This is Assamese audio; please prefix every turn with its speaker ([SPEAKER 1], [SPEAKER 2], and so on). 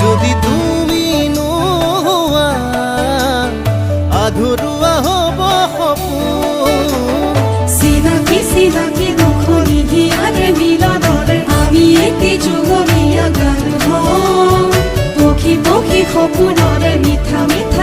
[SPEAKER 1] যদি তুমি নোহোৱা আধৰুৱা হ'ব সপোন।
[SPEAKER 2] চিনাকি চিনাকি দুখ নিদিয়াৰে মিলনৰে আমি এটি যুগমীয়া গান গাওঁ। পক্ষী পক্ষী সপোনৰে মিঠা মিঠা